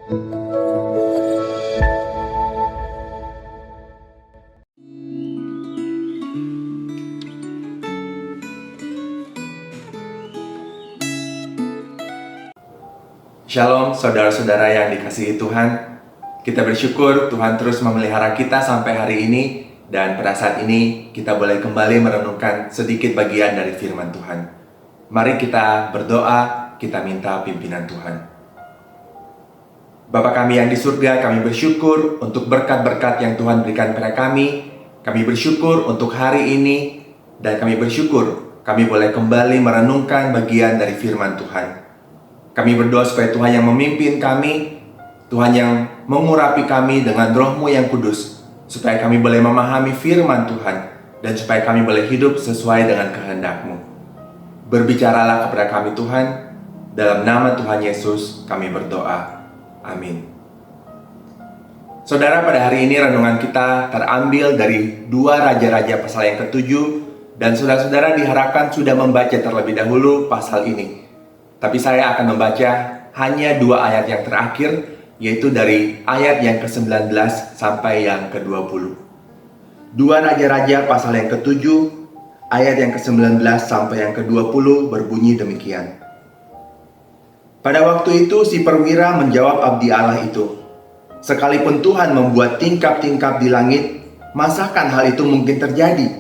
Shalom saudara-saudara yang dikasihi Tuhan. Kita bersyukur Tuhan terus memelihara kita sampai hari ini. Dan pada saat ini kita boleh kembali merenungkan sedikit bagian dari firman Tuhan. Mari kita berdoa, kita minta pimpinan Tuhan. Bapa kami yang di surga, kami bersyukur untuk berkat-berkat yang Tuhan berikan pada kami. Kami bersyukur untuk hari ini. Dan kami bersyukur kami boleh kembali merenungkan bagian dari firman Tuhan. Kami berdoa supaya Tuhan yang memimpin kami, Tuhan yang mengurapi kami dengan Roh-Mu yang kudus, supaya kami boleh memahami firman Tuhan, dan supaya kami boleh hidup sesuai dengan kehendak-Mu. Berbicaralah kepada kami Tuhan, dalam nama Tuhan Yesus kami berdoa. Amin. Saudara, pada hari ini renungan kita terambil dari 2 Raja-Raja pasal yang ke-7, dan saudara-saudara diharapkan sudah membaca terlebih dahulu pasal ini. Tapi saya akan membaca hanya 2 ayat yang terakhir, yaitu dari ayat yang ke-19 sampai yang ke-20. 2 Raja-Raja pasal yang ke-7, ayat yang ke-19 sampai yang ke-20 berbunyi demikian. Pada waktu itu si perwira menjawab abdi Allah itu, "Sekalipun Tuhan membuat tingkap-tingkap di langit, masakan hal itu mungkin terjadi?"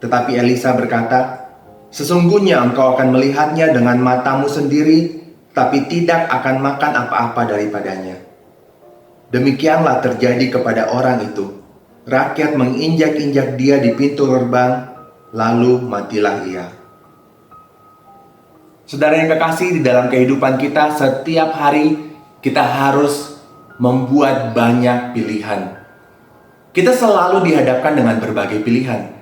Tetapi Elisa berkata, "Sesungguhnya engkau akan melihatnya dengan matamu sendiri, tapi tidak akan makan apa-apa daripadanya." Demikianlah terjadi kepada orang itu. Rakyat menginjak-injak dia di pintu gerbang, lalu matilah ia. Saudara yang kekasih, di dalam kehidupan kita setiap hari kita harus membuat banyak pilihan. Kita selalu dihadapkan dengan berbagai pilihan.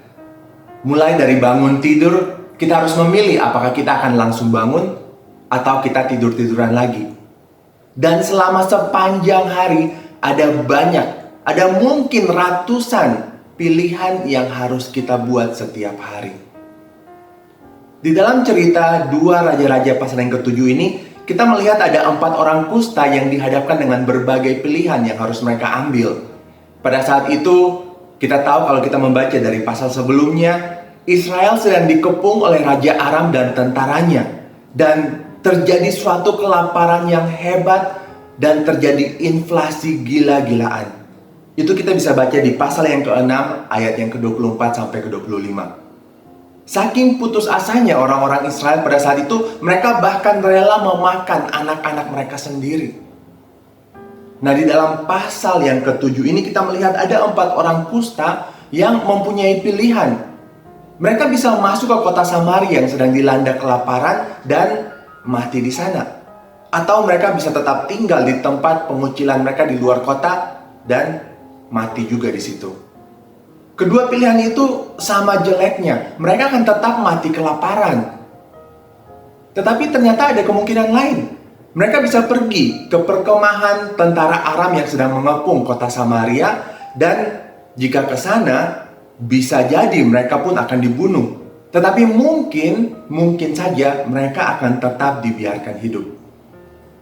Mulai dari bangun tidur, kita harus memilih apakah kita akan langsung bangun atau kita tidur-tiduran lagi. Dan selama sepanjang hari ada mungkin ratusan pilihan yang harus kita buat setiap hari. Di dalam cerita 2 Raja-Raja pasal yang ke-7 ini, kita melihat ada 4 orang kusta yang dihadapkan dengan berbagai pilihan yang harus mereka ambil. Pada saat itu, kita tahu kalau kita membaca dari pasal sebelumnya, Israel sedang dikepung oleh Raja Aram dan tentaranya. Dan terjadi suatu kelaparan yang hebat dan terjadi inflasi gila-gilaan. Itu kita bisa baca di pasal yang ke-6 ayat yang ke-24 sampai ke-25. Saking putus asanya orang-orang Israel pada saat itu, mereka bahkan rela memakan anak-anak mereka sendiri. Nah, di dalam pasal yang ke-7 ini kita melihat ada 4 orang kusta yang mempunyai pilihan. Mereka bisa masuk ke kota Samaria yang sedang dilanda kelaparan dan mati di sana. Atau mereka bisa tetap tinggal di tempat pengucilan mereka di luar kota dan mati juga di situ. Kedua pilihan itu sama jeleknya. Mereka akan tetap mati kelaparan. Tetapi ternyata ada kemungkinan lain. Mereka bisa pergi ke perkemahan tentara Aram yang sedang mengepung kota Samaria, dan jika ke sana bisa jadi mereka pun akan dibunuh. Tetapi mungkin saja mereka akan tetap dibiarkan hidup.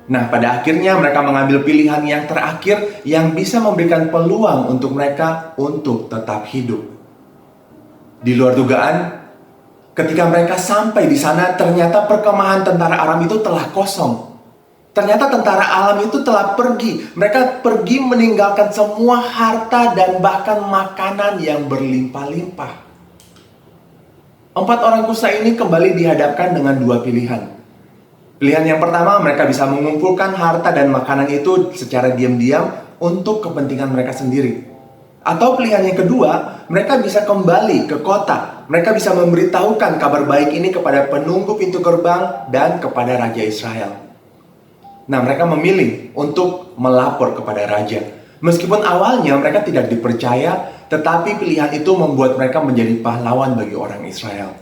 Nah, pada akhirnya mereka mengambil pilihan yang terakhir yang bisa memberikan peluang untuk mereka untuk tetap hidup. Di luar dugaan, ketika mereka sampai di sana, ternyata perkemahan tentara Aram itu telah kosong. Ternyata tentara Aram itu telah pergi. Mereka pergi meninggalkan semua harta dan bahkan makanan yang berlimpah-limpah. 4 orang kusta ini kembali dihadapkan dengan 2 pilihan. Pilihan yang pertama, mereka bisa mengumpulkan harta dan makanan itu secara diam-diam untuk kepentingan mereka sendiri. Atau pilihan yang kedua, mereka bisa kembali ke kota. Mereka bisa memberitahukan kabar baik ini kepada penunggu pintu gerbang dan kepada Raja Israel. Nah, mereka memilih untuk melapor kepada raja. Meskipun awalnya mereka tidak dipercaya, tetapi pilihan itu membuat mereka menjadi pahlawan bagi orang Israel.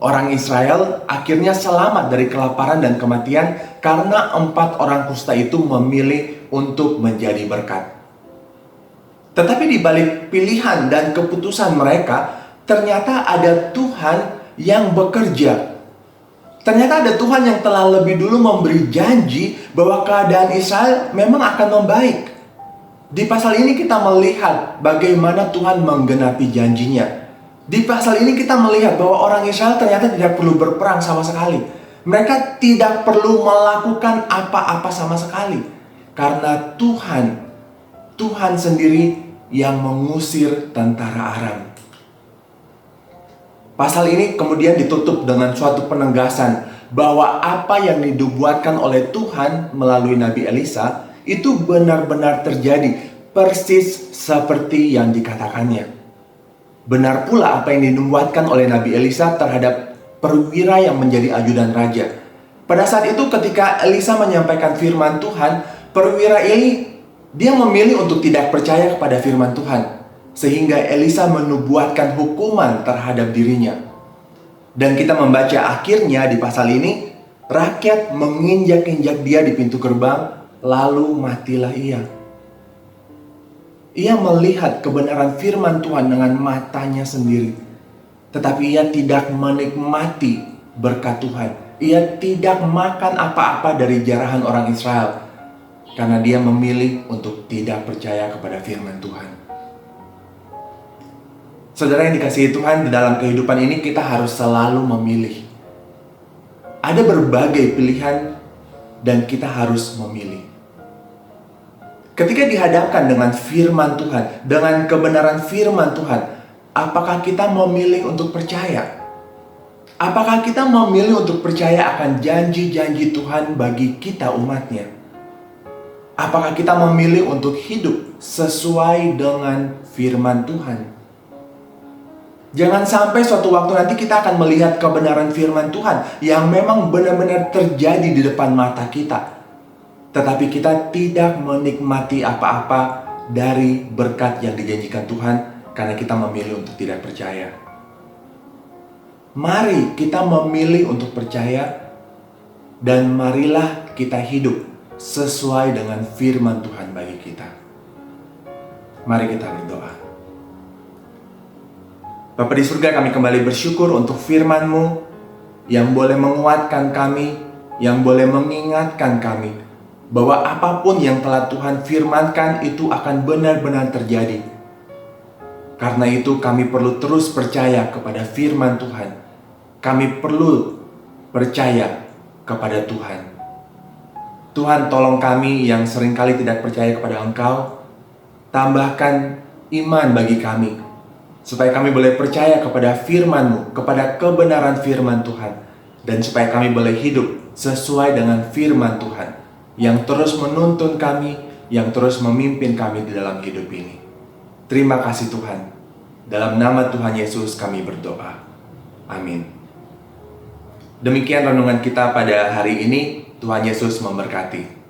Orang Israel akhirnya selamat dari kelaparan dan kematian karena 4 orang kusta itu memilih untuk menjadi berkat. Tetapi di balik pilihan dan keputusan mereka, ternyata ada Tuhan yang bekerja. Ternyata ada Tuhan yang telah lebih dulu memberi janji bahwa keadaan Israel memang akan membaik. Di pasal ini kita melihat bagaimana Tuhan menggenapi janjinya. Di pasal ini kita melihat bahwa orang Israel ternyata tidak perlu berperang sama sekali. Mereka tidak perlu melakukan apa-apa sama sekali. Karena Tuhan sendiri yang mengusir tentara Aram. Pasal ini kemudian ditutup dengan suatu penegasan bahwa apa yang dinubuatkan oleh Tuhan melalui Nabi Elisa itu benar-benar terjadi persis seperti yang dikatakannya. Benar pula apa yang dinubuatkan oleh Nabi Elisa terhadap perwira yang menjadi ajudan raja. Pada saat itu ketika Elisa menyampaikan firman Tuhan, perwira ini dia memilih untuk tidak percaya kepada firman Tuhan. Sehingga Elisa menubuatkan hukuman terhadap dirinya. Dan kita membaca akhirnya di pasal ini, rakyat menginjak-injak dia di pintu gerbang, lalu matilah ia. Ia melihat kebenaran firman Tuhan dengan matanya sendiri. Tetapi ia tidak menikmati berkat Tuhan. Ia tidak makan apa-apa dari jarahan orang Israel. Karena dia memilih untuk tidak percaya kepada firman Tuhan. Saudara yang dikasihi Tuhan, di dalam kehidupan ini kita harus selalu memilih. Ada berbagai pilihan dan kita harus memilih. Ketika dihadapkan dengan firman Tuhan, dengan kebenaran firman Tuhan, apakah kita memilih untuk percaya? Apakah kita memilih untuk percaya akan janji-janji Tuhan bagi kita umatnya? Apakah kita memilih untuk hidup sesuai dengan firman Tuhan? Jangan sampai suatu waktu nanti kita akan melihat kebenaran firman Tuhan yang memang benar-benar terjadi di depan mata kita. Tetapi kita tidak menikmati apa-apa dari berkat yang dijanjikan Tuhan karena kita memilih untuk tidak percaya. Mari kita memilih untuk percaya dan marilah kita hidup sesuai dengan firman Tuhan bagi kita. Mari kita berdoa. Bapa di surga, kami kembali bersyukur untuk firman-Mu yang boleh menguatkan kami, yang boleh mengingatkan kami bahwa apapun yang telah Tuhan firmankan itu akan benar-benar terjadi. Karena itu kami perlu terus percaya kepada firman Tuhan. Kami perlu percaya kepada Tuhan. Tuhan, tolong kami yang seringkali tidak percaya kepada Engkau, tambahkan iman bagi kami, supaya kami boleh percaya kepada firman-Mu, kepada kebenaran firman Tuhan. Dan supaya kami boleh hidup sesuai dengan firman Tuhan, yang terus menuntun kami, yang terus memimpin kami di dalam hidup ini. Terima kasih Tuhan. Dalam nama Tuhan Yesus kami berdoa. Amin. Demikian renungan kita pada hari ini. Tuhan Yesus memberkati.